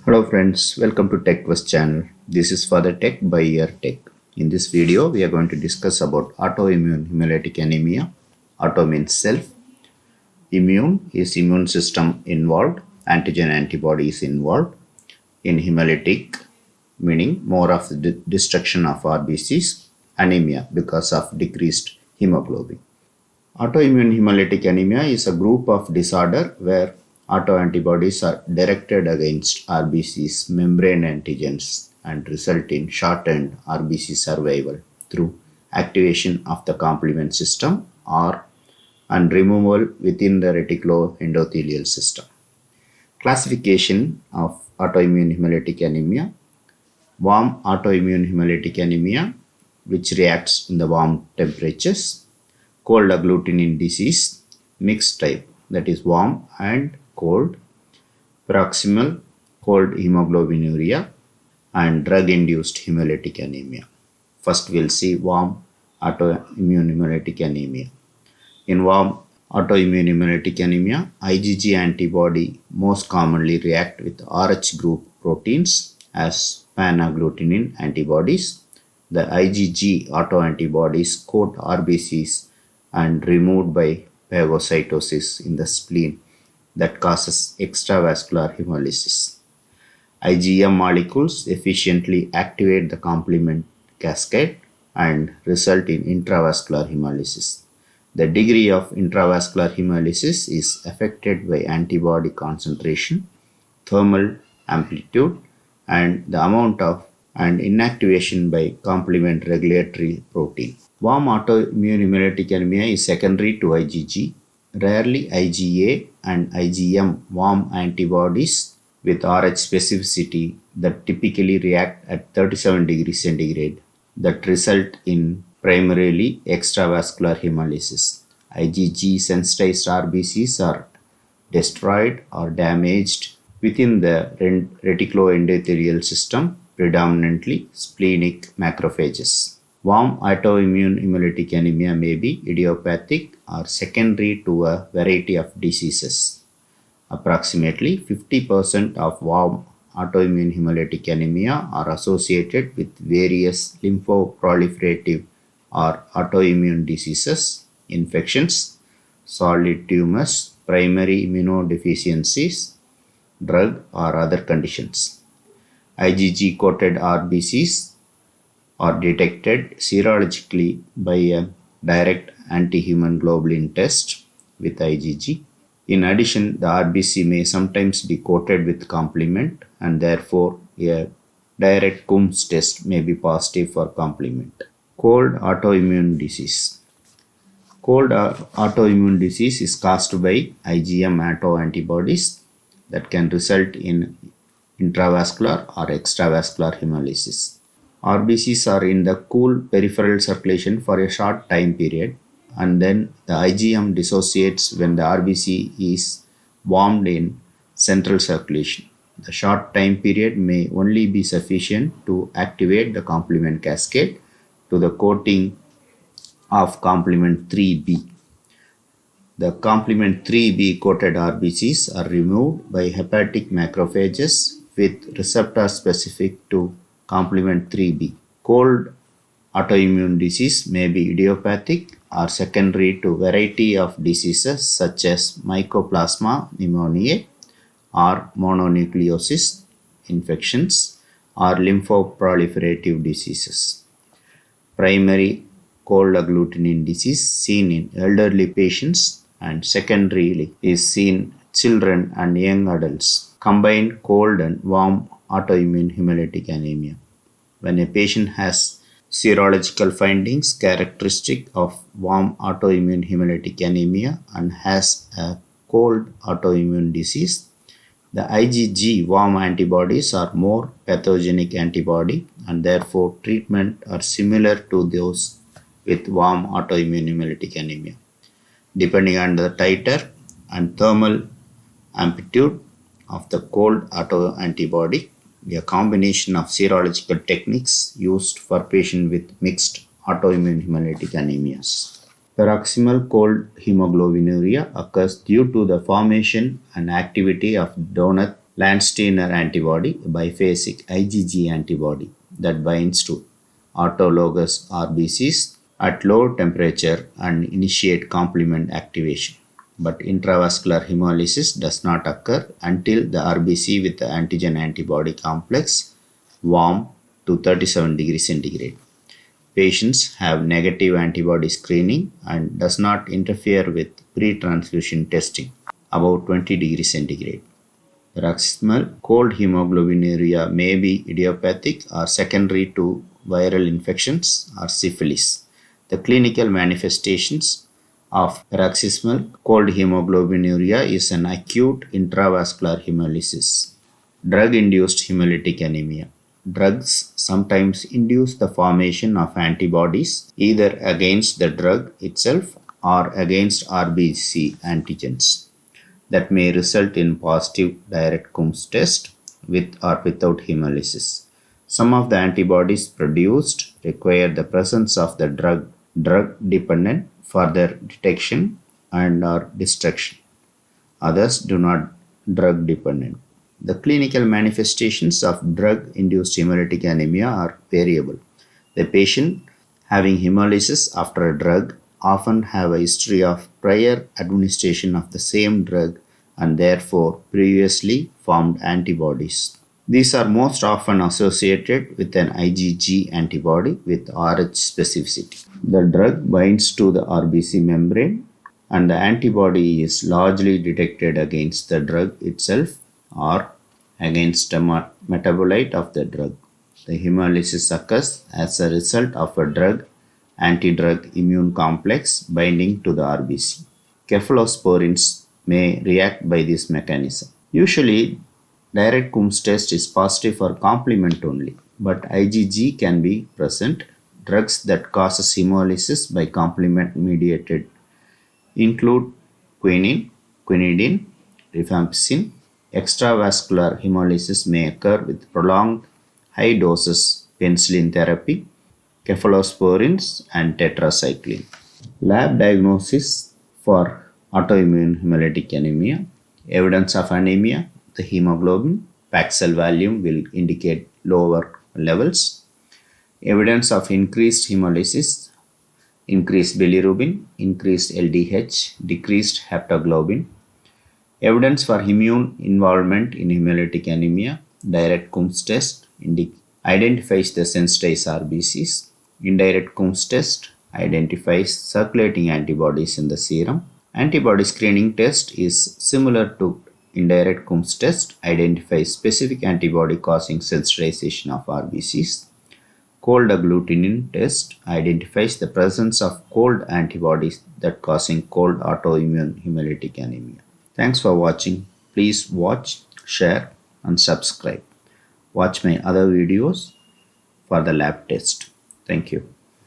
Hello friends, welcome to TechQuest channel. This is Father Tech by Year Tech. In this video, we are going to discuss about autoimmune hemolytic anemia. Auto means self. Immune is immune system involved. Antigen antibody is involved. In hemolytic, meaning more of the destruction of RBCs. Anemia because of decreased hemoglobin. Autoimmune hemolytic anemia is a group of disorder where autoantibodies are directed against RBC's membrane antigens and result in shortened RBC survival through activation of the complement system or and removal within the reticuloendothelial system. Classification of autoimmune hemolytic anemia. Warm autoimmune hemolytic anemia, which reacts in the warm temperatures. Cold agglutinin disease, mixed type, that is warm and cold. Proximal cold hemoglobinuria and drug-induced hemolytic anemia. First we'll see warm autoimmune hemolytic anemia. In warm autoimmune hemolytic anemia, IgG antibody most commonly react with Rh group proteins as pan-agglutinin antibodies. The IgG autoantibodies coat RBCs and removed by phagocytosis in the spleen that causes extravascular hemolysis. IgM molecules efficiently activate the complement cascade and result in intravascular hemolysis. The degree of intravascular hemolysis is affected by antibody concentration, thermal amplitude, and the amount of and inactivation by complement regulatory protein. Warm autoimmune hemolytic anemia is secondary to IgG. Rarely IgA and IgM warm antibodies with Rh specificity that typically react at 37 degrees centigrade that result in primarily extravascular hemolysis. IgG sensitized RBCs are destroyed or damaged within the reticuloendothelial system, predominantly splenic macrophages. Warm autoimmune hemolytic anemia may be idiopathic or secondary to a variety of diseases. Approximately 50% of warm autoimmune hemolytic anemia are associated with various lymphoproliferative or autoimmune diseases, infections, solid tumors, primary immunodeficiencies, drug or other conditions. IgG coated RBCs are detected serologically by a direct anti-human globulin test with IgG. In addition, the RBC may sometimes be coated with complement and therefore a direct Coombs test may be positive for complement. Cold autoimmune disease. Cold autoimmune disease is caused by IgM autoantibodies that can result in intravascular or extravascular hemolysis. RBCs are in the cool peripheral circulation for a short time period and then the IgM dissociates when the RBC is warmed in central circulation. The short time period may only be sufficient to activate the complement cascade to the coating of complement 3B. The complement 3B coated RBCs are removed by hepatic macrophages with receptors specific to complement 3B. Cold autoimmune disease may be idiopathic or secondary to variety of diseases such as Mycoplasma pneumoniae or mononucleosis infections or lymphoproliferative diseases. Primary cold agglutinin disease seen in elderly patients and secondarily is seen children and young adults. Combined cold and warm autoimmune hemolytic anemia. When a patient has serological findings characteristic of warm autoimmune hemolytic anemia and has a cold autoimmune disease, the IgG warm antibodies are more pathogenic antibody and therefore treatment are similar to those with warm autoimmune hemolytic anemia. Depending on the titer and thermal amplitude of the cold autoantibody, a combination of serological techniques used for patients with mixed autoimmune hemolytic anemias. Paroxysmal cold hemoglobinuria occurs due to the formation and activity of donut Landsteiner antibody, a biphasic IgG antibody that binds to autologous RBCs at low temperature and initiate complement activation. But intravascular hemolysis does not occur until the RBC with the antigen antibody complex warm to 37 degrees centigrade. Patients have negative antibody screening and does not interfere with pre-transfusion testing above 20 degrees centigrade. Paroxysmal cold hemoglobinuria may be idiopathic or secondary to viral infections or syphilis. The clinical manifestations of paroxysmal cold hemoglobinuria is an acute intravascular hemolysis. Drug-induced hemolytic anemia. Drugs sometimes induce the formation of antibodies either against the drug itself or against RBC antigens that may result in positive direct Coombs test with or without hemolysis. Some of the antibodies produced require the presence of the drug dependent for their detection and or destruction. Others do not drug dependent. The clinical manifestations of drug induced hemolytic anemia are variable. The patient having hemolysis after a drug often have a history of prior administration of the same drug and therefore previously formed antibodies. These are most often associated with an IgG antibody with Rh specificity. The drug binds to the RBC membrane and the antibody is largely detected against the drug itself or against a metabolite of the drug. The hemolysis occurs as a result of a drug anti-drug immune complex binding to the RBC. Cephalosporins may react by this mechanism. Usually, direct Coombs test is positive for complement only, but IgG can be present. Drugs that causes hemolysis by complement mediated include quinine, quinidine, rifampicin. Extravascular hemolysis may occur with prolonged high doses penicillin therapy, cephalosporins, and tetracycline. Lab diagnosis for autoimmune hemolytic anemia. Evidence of anemia, the hemoglobin, Paxil volume will indicate lower levels. Evidence of increased hemolysis, increased bilirubin, increased LDH, decreased haptoglobin. Evidence for immune involvement in hemolytic anemia, direct Coombs test identifies the sensitized RBCs. Indirect Coombs test identifies circulating antibodies in the serum. Antibody screening test is similar to indirect Coombs test, identifies specific antibody causing sensitization of RBCs. Cold agglutinin test identifies the presence of cold antibodies that causing cold autoimmune hemolytic anemia. Thanks for watching. Please watch, share and subscribe. Watch my other videos for the lab test. Thank you.